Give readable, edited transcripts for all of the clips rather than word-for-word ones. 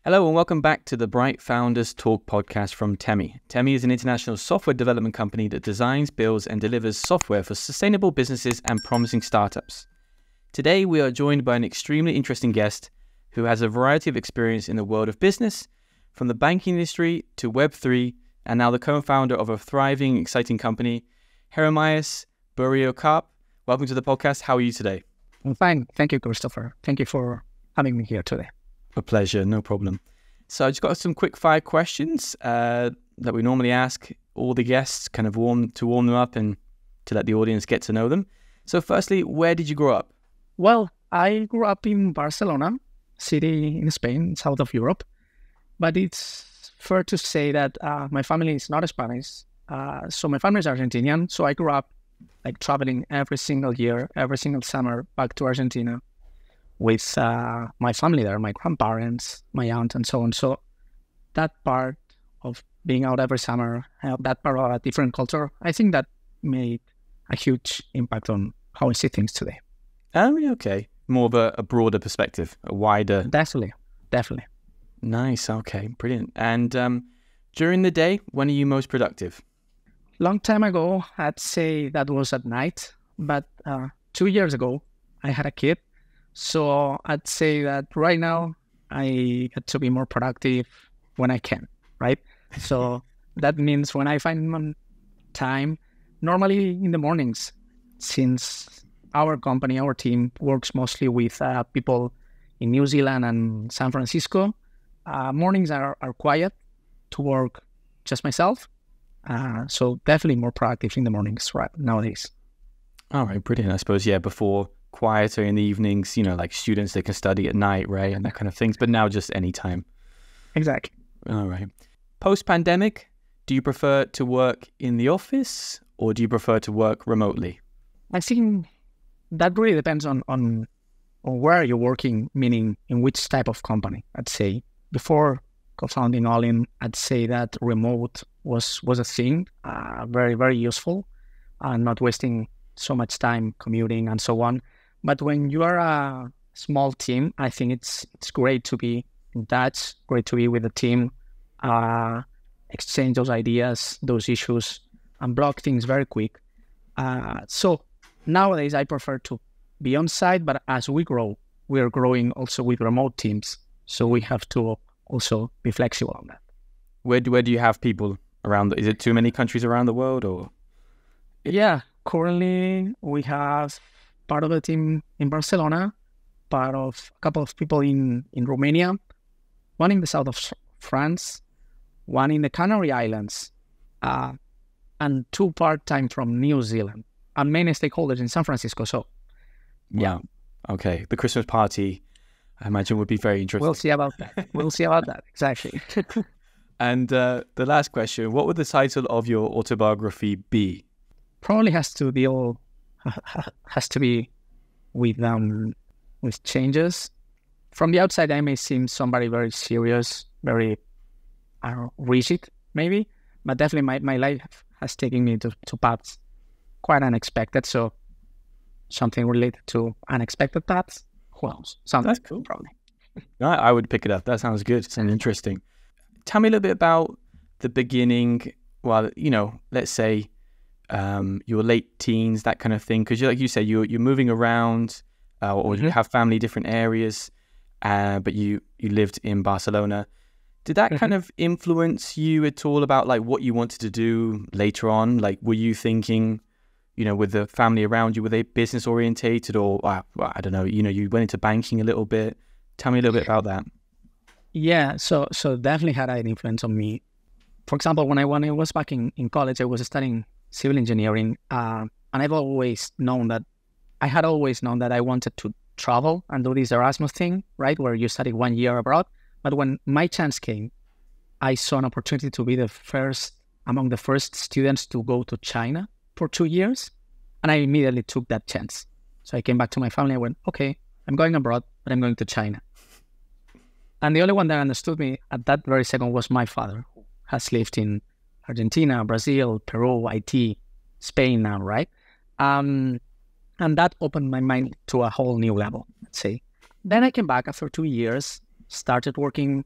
Hello and welcome back to the Bright Founders Talk podcast from Temi. Temi is an international software development company that designs, builds and delivers software for sustainable businesses and promising startups. Today we are joined by an extremely interesting guest who has a variety of experience in the world of business, from the banking industry to Web3, and now the co-founder of a thriving, exciting company, Jeremias. Welcome to the podcast. How are you today? I'm fine. Thank you, Christopher. Thank you for having me here today. A pleasure, no problem. So I just got some quick fire questions that we normally ask all the guests, kind of warm them up and to let the audience get to know them. So firstly, where did you grow up? Well, I grew up in Barcelona, city in Spain, south of Europe. But it's fair to say that my family is not Spanish. So my family is Argentinian. So I grew up traveling every single year, every single summer back to Argentina with my family there, my grandparents, my aunt, and so on. So that part of being out every summer, that part of a different culture, I think that made a huge impact on how I see things today. Okay. More of a broader perspective, a wider... Definitely. Nice. Okay. Brilliant. And during the day, when are you most productive? Long time ago, I'd say that was at night. But 2 years ago, I had a kid. So I'd say that right now I get to be more productive when I can, right? So that means when I find time, normally in the mornings, since our company, our team works mostly with people in New Zealand and San Francisco, mornings are quiet to work just myself. So definitely more productive in the mornings right nowadays. All right, brilliant. I suppose, before quieter in the evenings, like students, they can study at night, right? And that kind of things. But now just any time. Exactly. All right. Post-pandemic, do you prefer to work in the office or do you prefer to work remotely? I think that really depends on where you're working, meaning in which type of company. I'd say before co-founding Ollie, I'd say that remote was a thing, very, very useful, and not wasting so much time commuting and so on. But when you are a small team, I think it's great to be in touch, great to be with the team, exchange those ideas, those issues, and block things very quick. So nowadays, I prefer to be on site, but as we grow, we are growing also with remote teams. So we have to also be flexible on that. Where do you have people around? Is it too many countries around the world, or? Yeah, currently we have part of the team in Barcelona, part of a couple of people in Romania, one in the south of France, one in the Canary Islands, and 2 part-time from New Zealand, and many stakeholders in San Francisco. So, yeah. Wow. Okay. The Christmas party, I imagine, would be very interesting. We'll see about that. Exactly. And the last question, what would the title of your autobiography be? Probably has to be with changes. From the outside, I may seem somebody very serious, very rigid, maybe, but definitely my life has taken me to paths quite unexpected. So something related to unexpected paths. Well, that's cool. Probably. I would pick it up. That sounds good. Sounds interesting. Tell me a little bit about the beginning. Well, let's say your late teens, that kind of thing. Because like you said, you're moving around, or you have family in different areas, but you lived in Barcelona. Did that kind of influence you at all about like what you wanted to do later on? Like, were you thinking, with the family around you, were they business orientated, or I don't know, you went into banking a little bit? Tell me a little bit about that. Yeah, so definitely had an influence on me. For example, when I was back in college, I was studying civil engineering, and I had always known that I wanted to travel and do this Erasmus thing, right, where you study 1 year abroad. But when my chance came, I saw an opportunity to be among the first students to go to China for 2 years, and I immediately took that chance. So I came back to my family. I went, okay, I'm going abroad, but I'm going to China. And the only one that understood me at that very second was my father, who has lived in Argentina, Brazil, Peru, IT, Spain now, right? And that opened my mind to a whole new level, let's say. Then I came back after 2 years, started working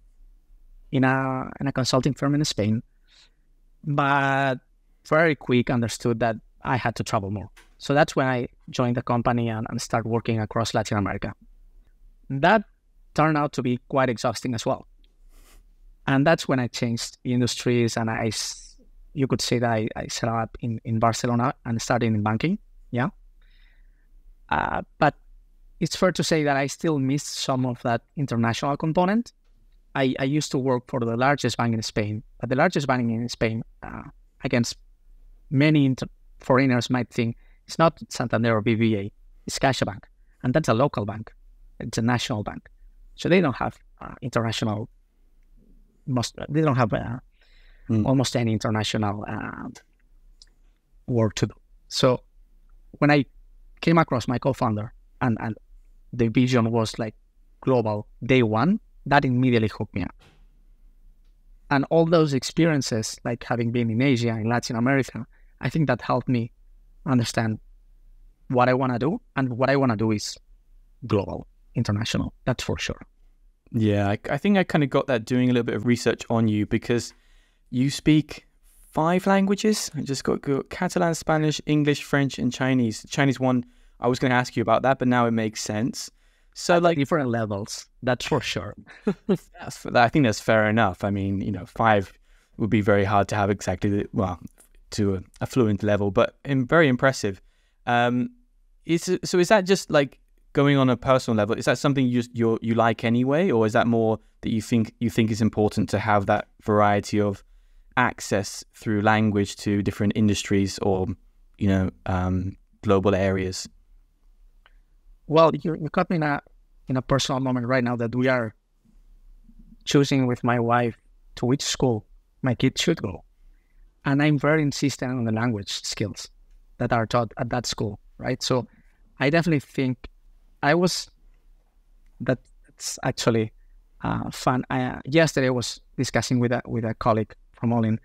in a consulting firm in Spain, but very quick understood that I had to travel more. So that's when I joined the company and started working across Latin America. That turned out to be quite exhausting as well. And that's when I changed industries, and you could say that I set up in Barcelona and started in banking. Yeah. But it's fair to say that I still missed some of that international component. I used to work for the largest bank in Spain, but the largest bank in Spain, against many foreigners might think, it's not Santander or BBVA, it's CaixaBank. And that's a local bank. It's a national bank. So they don't have international, they don't have almost any international work to do. So when I came across my co-founder and the vision was like global day one, that immediately hooked me up. And all those experiences, like having been in Asia, in Latin America, I think that helped me understand what I want to do. And what I want to do is global, international, that's for sure. Yeah, I think I kind of got that doing a little bit of research on you, because you speak 5 languages. I just got Catalan, Spanish, English, French, and Chinese. Chinese one, I was going to ask you about that, but now it makes sense. So like different levels, that's for sure. I think that's fair enough. I mean, 5 would be very hard to have exactly, to a fluent level, but very impressive. Is that just like going on a personal level? Is that something you like anyway, or is that more that you think is important to have that variety of access through language to different industries or global areas? Well, you caught me in a personal moment right now that we are choosing with my wife to which school my kids should go. And I'm very insistent on the language skills that are taught at that school, right? So I definitely think that's actually fun. Yesterday I was discussing with a colleague from Ollie.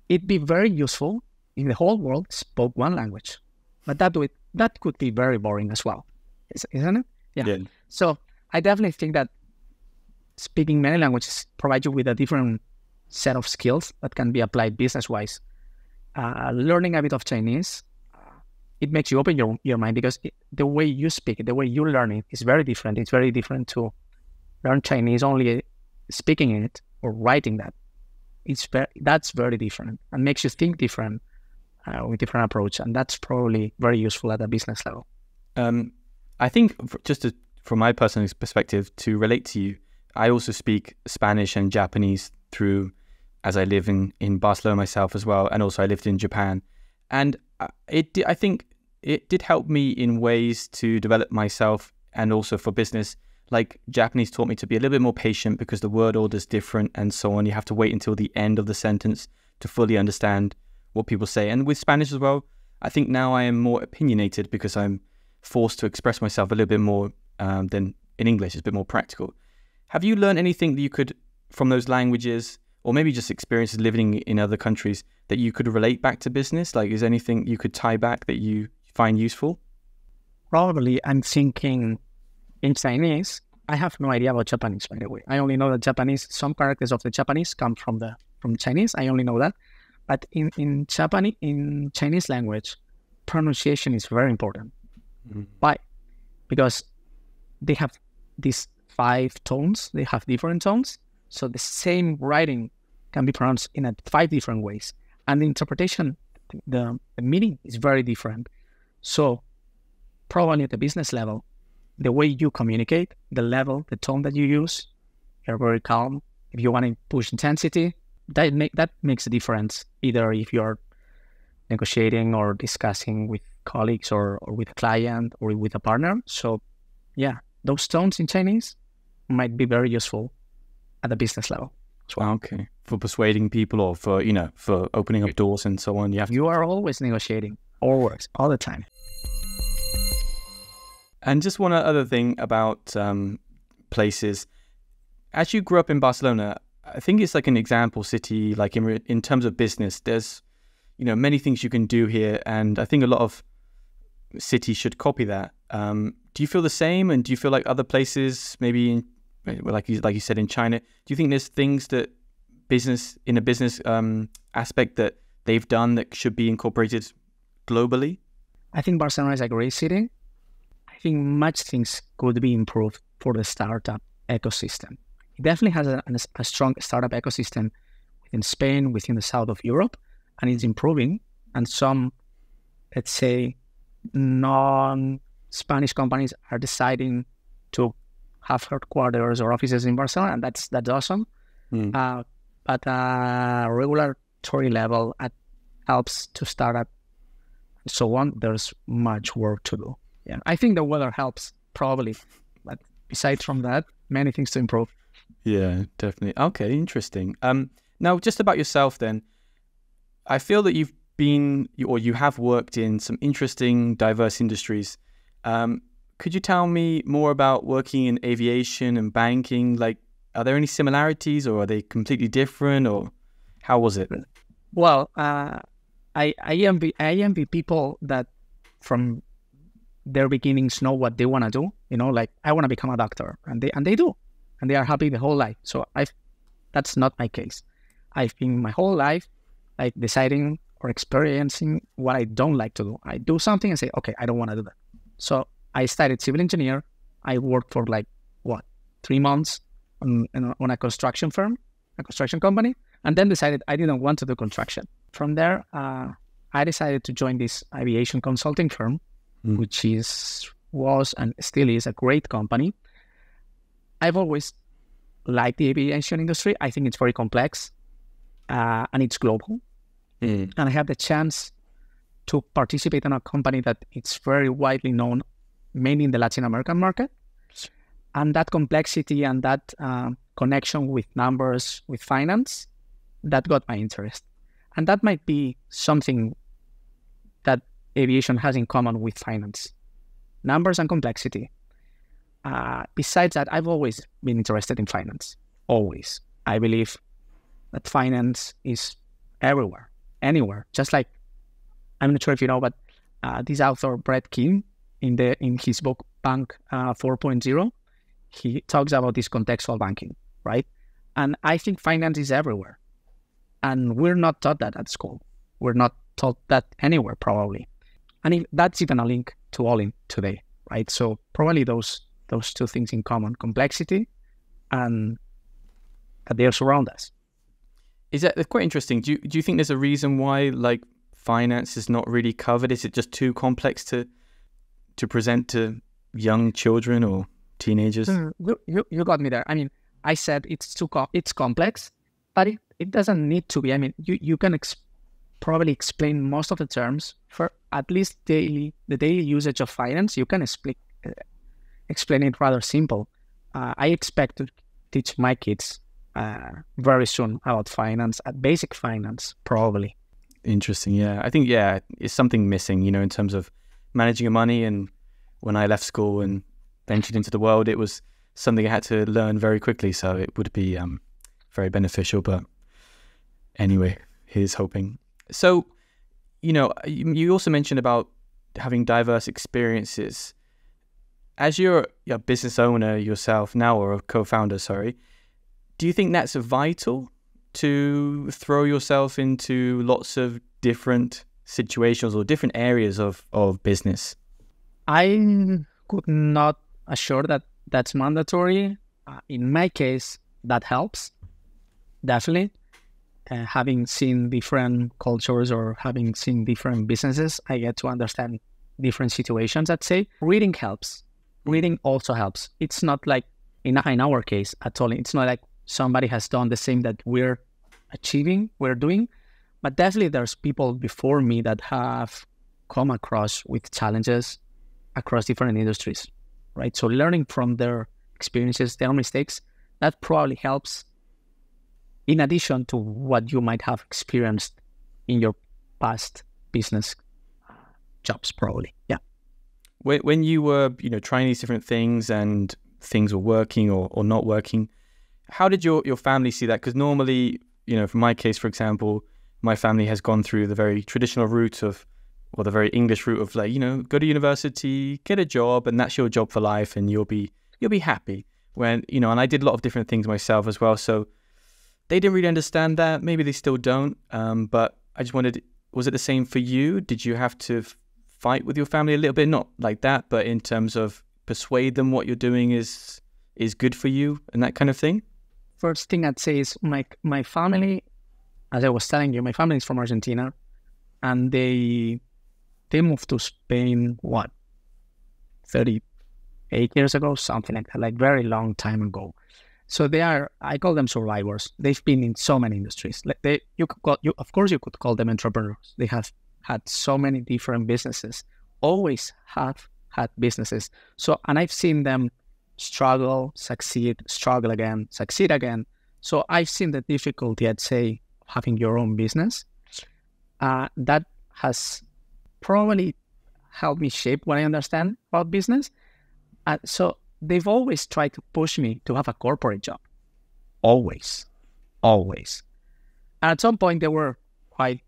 It'd be very useful if the whole world spoke one language, but that could be very boring as well, isn't it? Yeah. So I definitely think that speaking many languages provides you with a different set of skills that can be applied business-wise. Learning a bit of Chinese, it makes you open your mind, because the way you speak it, the way you learn it is very different. It's very different to learn Chinese only speaking it or writing that. That's very different and makes you think different with different approach. And that's probably very useful at a business level. I think from my personal perspective, to relate to you, I also speak Spanish and Japanese as I live in Barcelona myself as well. And also I lived in Japan. And I think it did help me in ways to develop myself and also for business. Like Japanese taught me to be a little bit more patient because the word order is different and so on. You have to wait until the end of the sentence to fully understand what people say. And with Spanish as well, I think now I am more opinionated because I'm forced to express myself a little bit more than in English. It's a bit more practical. Have you learned anything that you could, from those languages, or maybe just experiences living in other countries, that you could relate back to business? Like, is there anything you could tie back that you find useful? Probably I'm thinking in Chinese. I have no idea about Japanese, by the way. I only know that Japanese, some characters of the Japanese come from Chinese. I only know that. But in Chinese language, pronunciation is very important. Mm-hmm. Why? Because they have these 5 tones. They have different tones. So the same writing can be pronounced in 5 different ways. And the interpretation, the meaning is very different. So probably at the business level, the way you communicate, the level, the tone that you use, you're very calm. If you want to push intensity, that makes a difference, either if you're negotiating or discussing with colleagues or with a client or with a partner. So yeah, those tones in Chinese might be very useful at the business level as well. Okay. For persuading people or for opening up doors and so on. You are always negotiating, always, all the time. And just one other thing about places. As you grew up in Barcelona, I think it's like an example city, like in terms of business. There's, many things you can do here. And I think a lot of cities should copy that. Do you feel the same? And do you feel like other places maybe right? Well, like you said in China. Do you think there's things that in a business aspect that they've done that should be incorporated globally? I think Barcelona is a great city. I think much things could be improved for the startup ecosystem. It definitely has a strong startup ecosystem within Spain, within the south of Europe, and it's improving. And some, let's say, non-Spanish companies are deciding to have headquarters or offices in Barcelona, and that's awesome. But regulatory level, it helps to start up and so on. There's much work to do. Yeah, I think the weather helps probably, but besides from that, many things to improve. Yeah, definitely. Okay, interesting. Now, just about yourself then, I feel that you have worked in some interesting, diverse industries. Could you tell me more about working in aviation and banking? Like, are there any similarities, or are they completely different, or how was it? Well, I envy people that from their beginnings know what they want to do. You know, like I want to become a doctor, and they do, and they are happy the whole life. So that's not my case. I've been my whole life like deciding or experiencing what I don't like to do. I do something and say, okay, I don't want to do that. So I studied civil engineer. I worked for 3 months on a construction firm, a construction company, and then decided I didn't want to do construction. From there, I decided to join this aviation consulting firm, which was and still is a great company. I've always liked the aviation industry. I think it's very complex and it's global. And I have the chance to participate in a company that it's very widely known, mainly in the Latin American market. And that complexity and that connection with numbers, with finance, that got my interest. And that might be something that aviation has in common with finance. Numbers and complexity. Besides that, I've always been interested in finance. Always. I believe that finance is everywhere, anywhere. Just like, I'm not sure if you know, but this author, Brett Kim, in his book, Bank 4.0, he talks about this contextual banking, right? And I think finance is everywhere. And we're not taught that at school. We're not taught that anywhere, probably. And that's even a link to Ollie today, right? So probably those two things in common, complexity and that they surround us. Is that quite interesting? Do you think there's a reason why finance is not really covered? Is it just too complex to present to young children or teenagers? You got me there. I mean, I said it's complex, but it doesn't need to be. I mean, you can probably explain most of the terms for at least the daily usage of finance. You can explain it rather simple. I expect to teach my kids very soon about finance, at basic finance, probably. Interesting. Yeah, I think it's something missing, in terms of managing your money. And when I left school and ventured into the world, it was something I had to learn very quickly. So it would be very beneficial. But anyway, here's hoping. So, you also mentioned about having diverse experiences. As you're a business owner yourself now, or a co-founder, sorry, do you think that's vital to throw yourself into lots of different situations or different areas of business? I could not assure that that's mandatory. In my case, that helps, definitely. Having seen different cultures or having seen different businesses, I get to understand different situations, I'd say. Reading helps. Reading also helps. It's not like, in our case at all, it's not like somebody has done the same that we're doing, but definitely there's people before me that have come across with challenges across different industries, right? So learning from their experiences, their mistakes, that probably helps in addition to what you might have experienced in your past business jobs, probably. Yeah. When you were, trying these different things and things were working or not working, how did your family see that? Because normally, for my case, for example, my family has gone through the very traditional route or the very English route of go to university, get a job, and that's your job for life, and you'll be happy. when, and I did a lot of different things myself as well. So they didn't really understand that. Maybe they still don't. But I just wondered, was it the same for you? Did you have to fight with your family a little bit? Not like that, but in terms of persuade them what you're doing is good for you and that kind of thing? First thing I'd say is my family, as I was telling you, my family is from Argentina, and they moved to Spain, 38 years ago, something like that, like very long time ago. So I call them survivors. They've been in so many industries. Like of course you could call them entrepreneurs. They have had so many different businesses, always have had businesses. So, and I've seen them struggle, succeed, struggle again, succeed again. So I've seen the difficulty, I'd say, of having your own business. That has probably helped me shape what I understand about business. So they've always tried to push me to have a corporate job. Always. And at some point, they were quite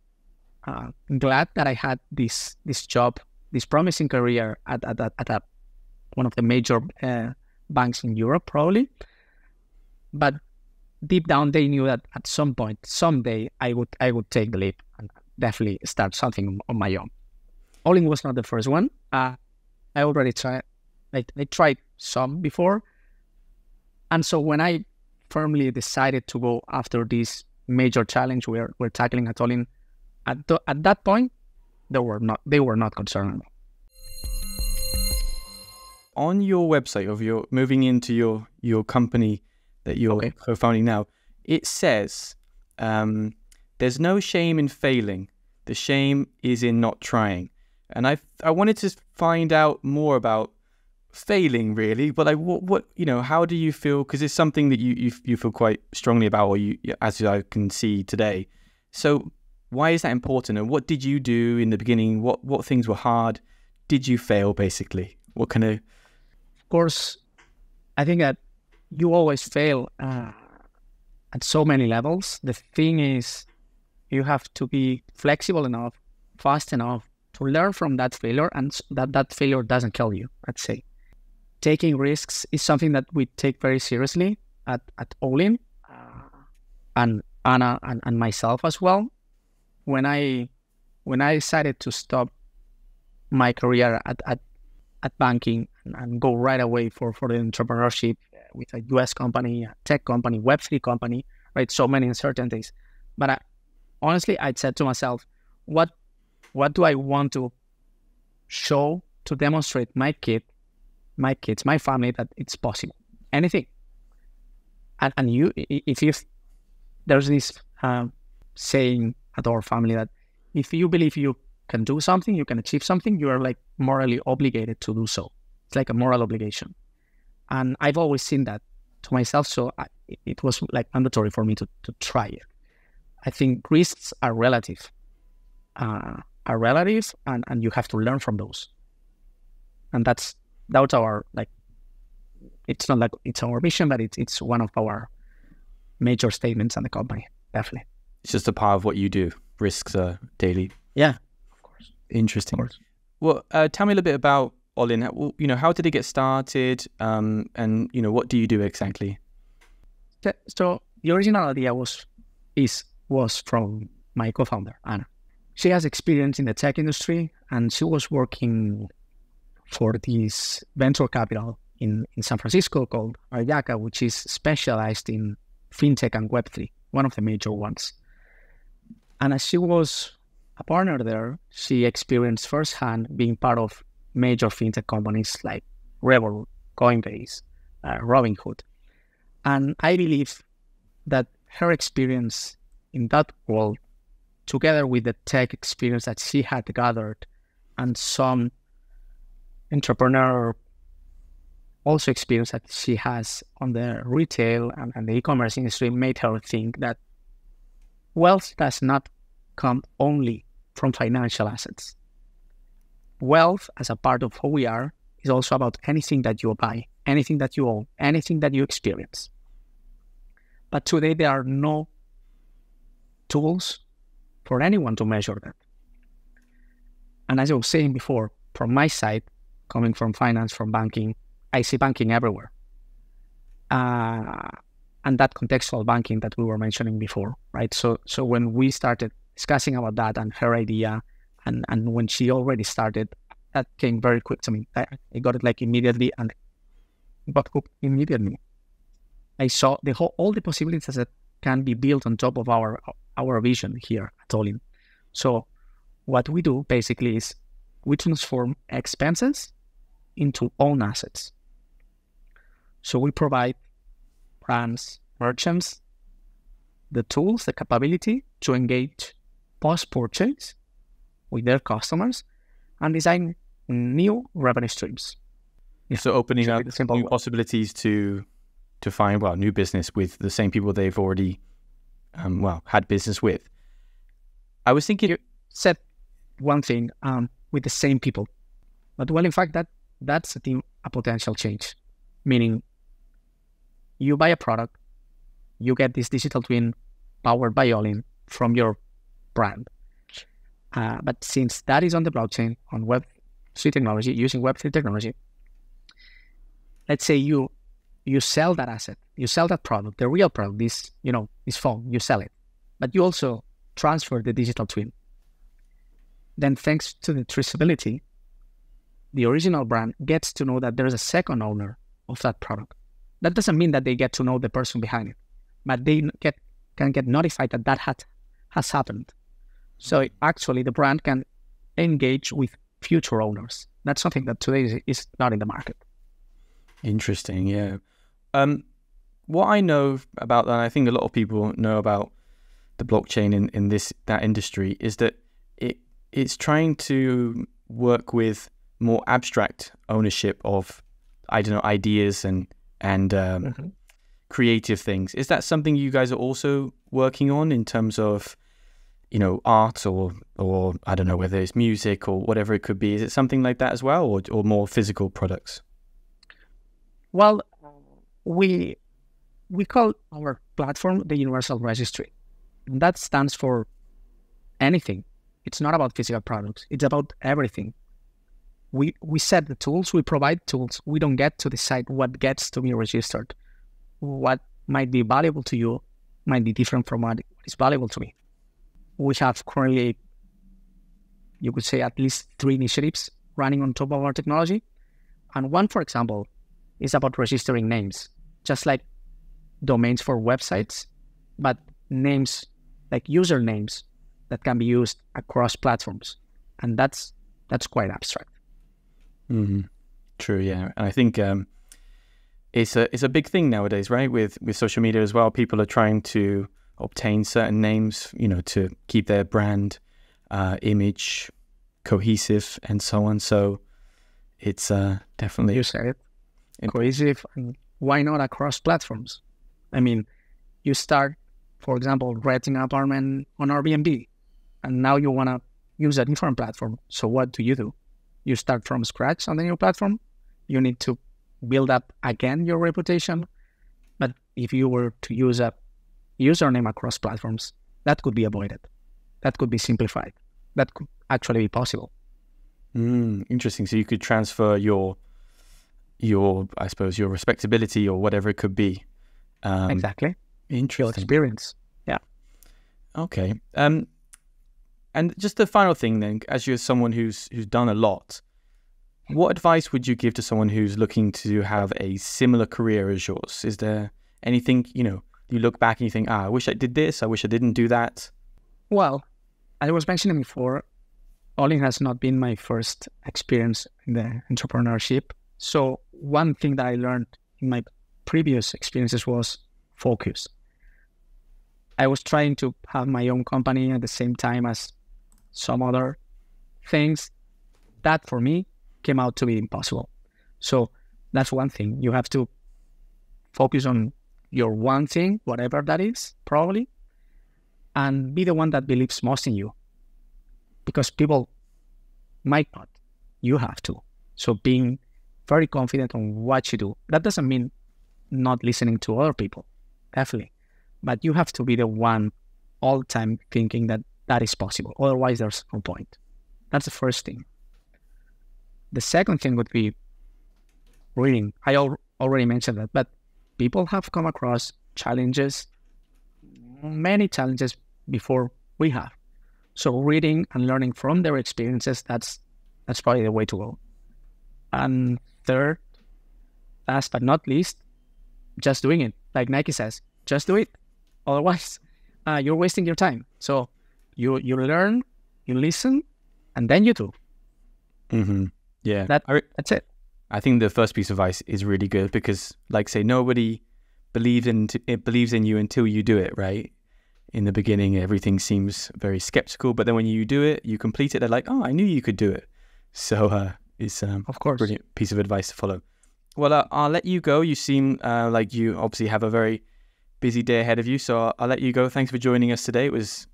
glad that I had this job, this promising career at one of the major banks in Europe, probably. But deep down, they knew that at some point, someday, I would take the leap and definitely start something on my own. Ollie was not the first one. I already tried. I tried some before. And so when I firmly decided to go after this major challenge we're tackling at Ollie, at that point, they were not concerned. On your website of your moving into your company that you're co-founding now, it says there's no shame in failing. The shame is in not trying. And I wanted to find out more about failing, really. But like, what how do you feel? Because it's something that you feel quite strongly about, or you, as I can see today. So why is that important? And what did you do in the beginning? What things were hard? Did you fail, basically? What kind of... Of course, I think that you always fail at so many levels. The thing is, you have to be flexible enough, fast enough to learn from that failure, and that failure doesn't kill you, let's say. Taking risks is something that we take very seriously at Ollie, and Anna and myself as well. When I decided to stop my career at banking and go right away for the entrepreneurship with a US company, a tech company, Web3 company, right? So many uncertainties. But honestly, I said to myself, what do I want to show to demonstrate my kids, my family, that it's possible? Anything. And there's this saying at our family that if you believe you can do something, you can achieve something, you are like morally obligated to do so. It's like a moral obligation. And I've always seen that to myself, so it was like mandatory for me to try it. I think risks are relative, and you have to learn from those. And that's our, like, it's not like it's our mission, but it's one of our major statements in the company, definitely. It's just a part of what you do. Risks are daily. Yeah, of course. Interesting. Of course. Well, tell me a little bit about Ollie. How did it get started? And what do you do exactly? So the original idea was from my co-founder, Anna. She has experience in the tech industry, and she was working for this venture capital in San Francisco called Aviation, which is specialized in fintech and Web3, one of the major ones. And as she was a partner there, she experienced firsthand being part of major fintech companies like Revolut, Coinbase, Robinhood. And I believe that her experience in that world, together with the tech experience that she had gathered and some entrepreneur also experience that she has on the retail and the e-commerce industry, made her think that wealth does not come only from financial assets. Wealth, as a part of who we are, is also about anything that you buy, anything that you own, anything that you experience. But today there are no tools for anyone to measure that. And as I was saying before, from my side, coming from finance, from banking, I see banking everywhere. and that contextual banking that we were mentioning before, right? So when we started discussing about that and her idea, and when she already started, that came very quick to me. I got it like immediately and got hooked immediately. I saw all the possibilities that can be built on top of our vision here at Ollie. So what we do basically is we transform expenses into own assets. So we provide brands, merchants, the tools, the capability to engage post-purchase with their customers and design new revenue streams. Yeah. So opening up new possibilities to find new business with the same people they've already had business with. I was thinking you said one thing with the same people, but in fact that's a potential change, meaning you buy a product, you get this digital twin powered by Ollie from your brand. But since that is on the blockchain, on Web3 technology, using Web3 technology, let's say you sell that asset, you sell that product, the real product, this phone, you sell it, but you also transfer the digital twin. Then thanks to the traceability, the original brand gets to know that there's a second owner of that product. That doesn't mean that they get to know the person behind it, but they can get notified that has happened. So actually the brand can engage with future owners. That's something that today is not in the market. Interesting, yeah. What I know about that, I think a lot of people know about the blockchain in that industry, is that it's trying to work with more abstract ownership of, ideas and creative things. Is that something you guys are also working on in terms of, art or I don't know, whether it's music or whatever it could be? Is it something like that as well, or more physical products? Well, we call our platform the Universal Registry. And that stands for anything. It's not about physical products. It's about everything. We set the tools, we provide tools. We don't get to decide what gets to be registered. What might be valuable to you might be different from what is valuable to me. We have currently, you could say, at least 3 initiatives running on top of our technology. And one, for example, is about registering names, just like domains for websites, but names like usernames that can be used across platforms. And that's quite abstract. Mm-hmm. True, yeah. And I think it's a big thing nowadays, right? With social media as well, people are trying to obtain certain names, to keep their brand image cohesive and so on. So it's definitely... You said it. Cohesive. And why not across platforms? I mean, you start, for example, renting an apartment on Airbnb, and now you want to use a different platform. So what do? You start from scratch on the new platform. You need to build up again your reputation. But if you were to use a username across platforms, that could be avoided. That could be simplified. That could actually be possible. Interesting. So you could transfer your I suppose your respectability or whatever it could be. Exactly. Interesting. Your experience. Yeah. Okay. And just the final thing then, as you're someone who's done a lot, what advice would you give to someone who's looking to have a similar career as yours? Is there anything, you look back and you think, I wish I did this, I wish I didn't do that? Well, I was mentioning before, Ollie has not been my first experience in the entrepreneurship. So one thing that I learned in my previous experiences was focus. I was trying to have my own company at the same time as some other things. That for me came out to be impossible. So that's one thing. You have to focus on your one thing, whatever that is, probably, and be the one that believes most in you. Because people might not. You have to. So being very confident on what you do. That doesn't mean not listening to other people, definitely. But you have to be the one all the time thinking that is possible. Otherwise, there's no point. That's the first thing. The second thing would be reading. I already mentioned that, but people have come across challenges, many challenges before we have. So reading and learning from their experiences, that's probably the way to go. And third, last but not least, just doing it. Like Nike says, just do it. Otherwise, you're wasting your time. So you learn, you listen, and then you do. Mm-hmm. Yeah. That's it. I think the first piece of advice is really good because, like, say, nobody believes in you until you do it, right? In the beginning, everything seems very skeptical, but then when you do it, you complete it, they're like, oh, I knew you could do it. So it's of course, a brilliant piece of advice to follow. Well, I'll let you go. You seem like you obviously have a very busy day ahead of you, so I'll let you go. Thanks for joining us today. It was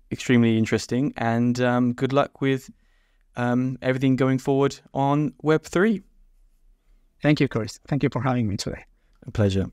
extremely interesting, and good luck with everything going forward on Web3. Thank you, Chris. Thank you for having me today. A pleasure.